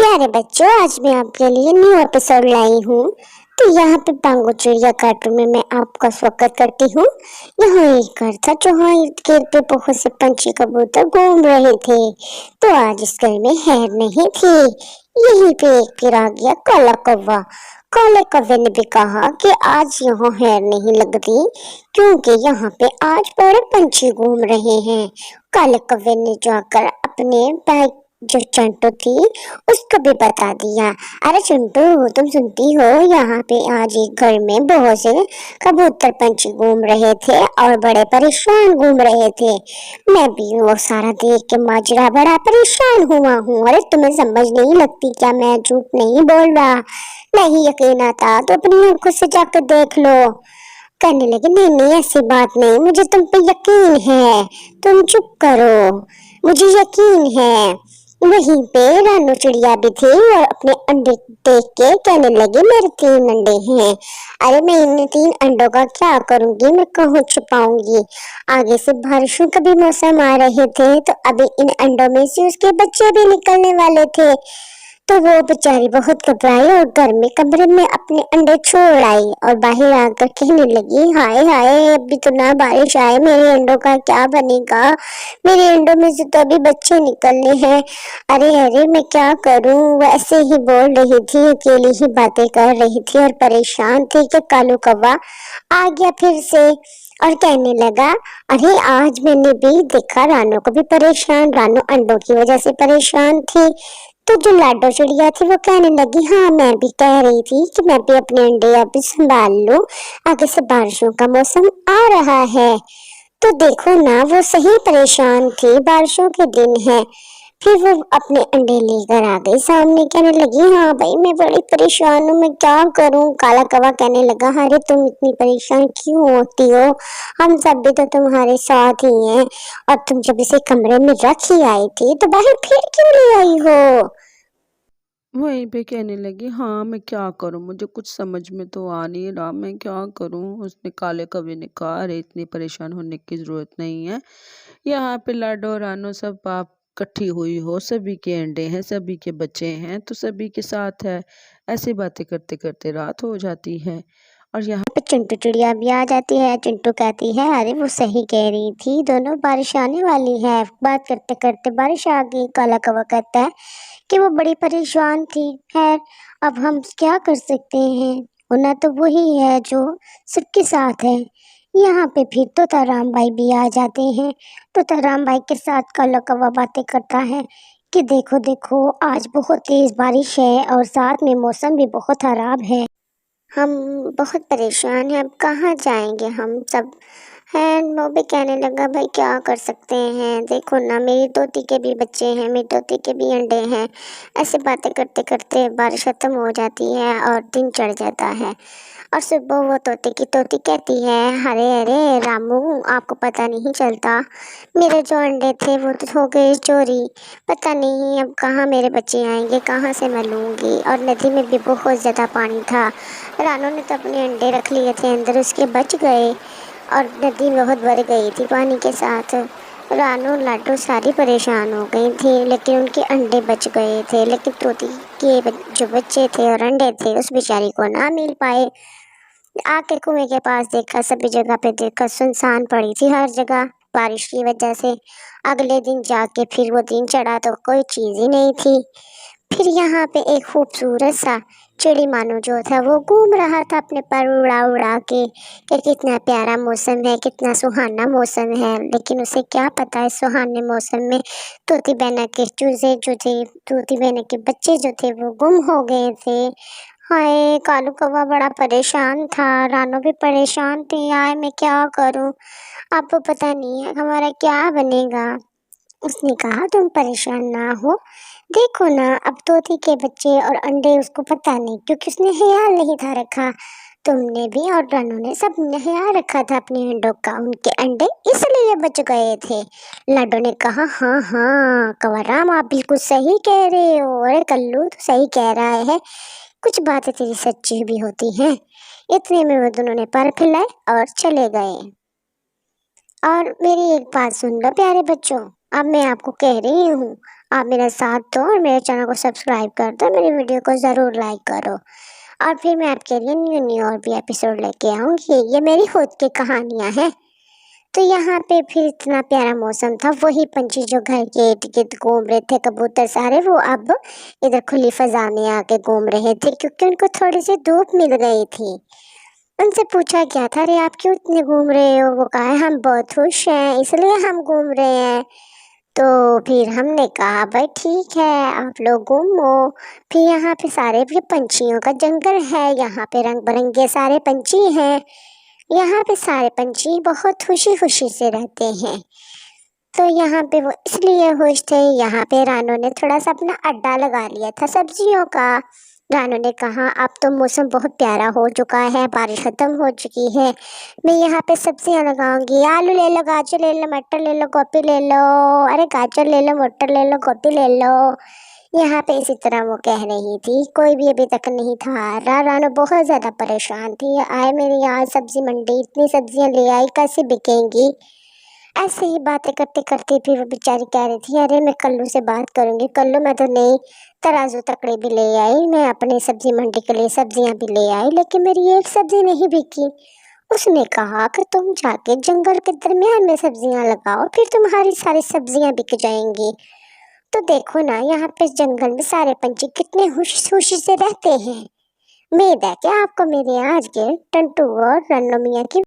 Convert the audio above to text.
प्यारे बच्चों, आज मैं आपके लिए न्यू एपिसोड लाई हूँ। तो यहाँ पे बांगो चिड़िया कार्टून में मैं आपका स्वागत करती हूँ। यहाँ एक घर था जहाँ इर्द गिर्द पे बहुत से पंछी कबूतर घूम रहे थे। तो आज इस घर में हैर नहीं थी। यहीं पे एक फिर आ गया काला कौवा। काले कौवे ने भी कहा कि आज यहाँ हैर नहीं लगती, क्योंकि यहाँ पे आज बड़े पंछी घूम रहे हैं। काले कौवे ने जाकर अपने भाई जो चंटू थी उसको भी बता दिया। अरे चिंटू, तुम सुनती हो, यहाँ पे आज एक घर में बहुत से कबूतर पंछी घूम रहे थे और बड़े परेशान घूम रहे थे। मैं भी वो सारा देख के माजरा बड़ा परेशान हुआ हूँ। अरे तुम्हें समझ नहीं लगती क्या? मैं झूठ नहीं बोल रहा। नहीं यकीन आता तो अपनी आंखों से जाकर देख लो। कहने लगे नहीं नहीं, ऐसी बात नहीं, मुझे तुम पे यकीन है, तुम चुप करो, मुझे यकीन है। वहीं पे रानू चिड़िया भी थी और अपने अंडे देख के कहने लगी मेरे 3 अंडे हैं। अरे मैं इन 3 अंडों का क्या करूंगी, मैं कहाँ छुपाऊंगी? आगे से बारिशों का भी मौसम आ रहे थे, तो अभी इन अंडों में से उसके बच्चे भी निकलने वाले थे। तो वो बेचारी बहुत घबराई और घर में कमरे में अपने अंडे छोड़ आई और बाहर आकर कहने लगी हाय हाय, अभी तो ना बारिश आए, मेरे अंडों का क्या बनेगा? मेरे अंडों में से तो अभी बच्चे निकलने हैं। अरे अरे, मैं क्या करूं? वैसे ही बोल रही थी, अकेली ही बातें कर रही थी और परेशान थी कि कालू कौवा आ गया फिर से और कहने लगा अरे आज मैंने भी देखा रानू को भी परेशान, रानू अंडों की वजह से परेशान थी। तो जो लाडो चिड़िया थी वो कहने लगी हाँ, मैं भी कह रही थी कि मैं भी अपने अंडे अभी संभाल लूं, आगे से बारिशों का मौसम आ रहा है। तो देखो ना, वो सही परेशान थी, बारिशों के दिन है। फिर वो अपने अंडे लेकर आ गई सामने, कहने लगी हाँ भाई, मैं बड़ी परेशान हूँ, मैं क्या करूँ? काला कौवा कहने लगा अरे तुम इतनी परेशान क्यों होती हो? हम सब भी तो तुम्हारे साथ ही हैं, और तुम जब इसे कमरे में रख ही आई थी तो बाहर फिर क्यों ले आई हो? वहीं पे कहने लगी हाँ मैं क्या करूँ, मुझे कुछ समझ में तो आ नहीं रहा, मैं क्या करूँ। उसने काले कवि ने कहा अरे इतनी परेशान होने की ज़रूरत नहीं है, यहाँ पे लाडो और रानो सब आप इकट्ठी हुई हो, सभी के अंडे हैं, सभी के बच्चे हैं, तो सभी के साथ है। ऐसी बातें करते करते रात हो जाती है और यहाँ पे चिंटू चिड़िया भी आ जाती है। चिंटू कहती है अरे वो सही कह रही थी, दोनों बारिश आने वाली है। बात करते करते बारिश आ गई। काला कौवा कहता है कि वो बड़ी परेशान थी। खैर, अब हम क्या कर सकते हैं, होना तो वही है जो सबके साथ है। यहाँ पे फिर तोताराम भाई भी आ जाते हैं। तोताराम भाई के साथ काला कौवा बातें करता है कि देखो देखो, आज बहुत तेज बारिश है और साथ में मौसम भी बहुत खराब है। हम बहुत परेशान हैं, अब कहाँ जाएंगे हम सब? है वो भी कहने लगा भाई क्या कर सकते हैं, देखो ना मेरी तोती के भी बच्चे हैं, मेरी तोती के भी अंडे हैं। ऐसे बातें करते करते बारिश खत्म हो जाती है और दिन चढ़ जाता है। और सुबह वो तोते की तोती कहती है अरे अरे रामू, आपको पता नहीं चलता, मेरे जो अंडे थे वो तो हो गए चोरी। पता नहीं अब कहाँ मेरे बच्चे आएंगे, कहाँ से मैं लूँगी? और नदी में भी बहुत ज़्यादा पानी था। रानू ने तो अपने अंडे रख लिए थे अंदर, उसके बच गए और नदी बहुत भर गई थी पानी के साथ। रानू लाडो सारी परेशान हो गई थी, लेकिन उनके अंडे बच गए थे। लेकिन तोती के जो बच्चे थे और अंडे थे उस बेचारी को ना मिल पाए। आके कुएं के पास देखा, सभी जगह पे देखा, सुनसान पड़ी थी हर जगह बारिश की वजह से। अगले दिन जाके फिर वो दिन चढ़ा तो कोई चीज़ ही नहीं थी। फिर यहाँ पे एक खूबसूरत सा चिड़ी मानो जो था वो घूम रहा था अपने पर उड़ा उड़ा के कि कितना प्यारा मौसम है, कितना सुहाना मौसम है। लेकिन उसे क्या पता है सुहाने मौसम में तोती बहना के चूजे जो थे, तोती बहना के बच्चे जो थे वो गुम हो गए थे। हाय, कालू कौवा बड़ा परेशान था, रानू भी परेशान थी। यार मैं क्या करूं, आपको पता नहीं है हमारा क्या बनेगा? उसने कहा तुम परेशान ना हो, देखो ना अब तोती के बच्चे और अंडे उसको पता नहीं, क्योंकि उसने ख्याल नहीं था रखा। तुमने भी और रानू ने सब ने ख्याल रखा था अपने अंडों का, उनके अंडे इसलिए बच गए थे। लाडो ने कहा हाँ हाँ कंवरराम, आप बिल्कुल सही कह रहे हो। अरे कल्लू तो सही कह रहा है, कुछ बातें तेरी सच्ची भी होती हैं। इतने में वो दोनों ने पर फैलाए और चले गए। और मेरी एक बात सुन लो प्यारे बच्चों, अब मैं आपको कह रही हूँ, आप मेरा साथ दो और मेरे चैनल को सब्सक्राइब कर दो, मेरी वीडियो को ज़रूर लाइक करो और फिर मैं आपके लिए न्यू और भी एपिसोड लेके आऊँगी। ये मेरी खुद की कहानियाँ हैं। तो यहाँ पे फिर इतना प्यारा मौसम था, वही पंछी जो घर के इर्द गिर्द घूम रहे थे, कबूतर सारे, वो अब इधर खुली फजा में आके घूम रहे थे क्योंकि उनको थोड़ी सी धूप मिल गई थी। उनसे पूछा गया था, अरे आप क्यों इतने घूम रहे हो? वो कहा, हम बहुत खुश हैं इसलिए हम घूम रहे हैं। तो फिर हमने कहा, भाई ठीक है, आप लोग घूमो। फिर यहाँ पे सारे भी पंछियों का जंगल है, यहाँ पे रंग बिरंगे सारे पंछी हैं, यहाँ पे सारे पंछी बहुत खुशी खुशी से रहते हैं। तो यहाँ पे वो इसलिए खुश थे, यहाँ पे रानू ने थोड़ा सा अपना अड्डा लगा लिया था सब्जियों का। रानू ने कहा, अब तो मौसम बहुत प्यारा हो चुका है, बारिश खत्म हो चुकी है, मैं यहाँ पे सब्जियाँ लगाऊंगी। आलू ले लो, गाजर ले लो, मटर ले लो, गोभी ले लो, अरे गाजर ले लो, मटर ले लो, गोभी ले लो। यहाँ पे इसी तरह वो कह रही थी, कोई भी अभी तक नहीं था आ रहा। रानू बहुत ज़्यादा परेशान थी, आए मेरी यहाँ सब्जी मंडी, इतनी सब्जियाँ ले आई, कैसे बिकेंगी? ऐसे ही बातें करते करते फिर वो बेचारी कह रही थी, अरे मैं कल्लू से बात करूंगी। कल्लू, मैं तो नई तराजू तकड़ी भी ले आई, मैं अपनी सब्जी मंडी के लिए सब्जियां भी ले आई, लेकिन मेरी एक सब्जी नहीं बिकी। उसने कहा कि तुम जाके जंगल के दरमियान में सब्जियां लगाओ, फिर तुम्हारी सारी सब्जियां बिक जाएंगी। तो देखो ना, यहाँ पे जंगल में सारे पंछी कितने खुशी से रहते हैं। उम्मीद है कि आपको मेरे आज के टंटू और रन्नू मियाँ की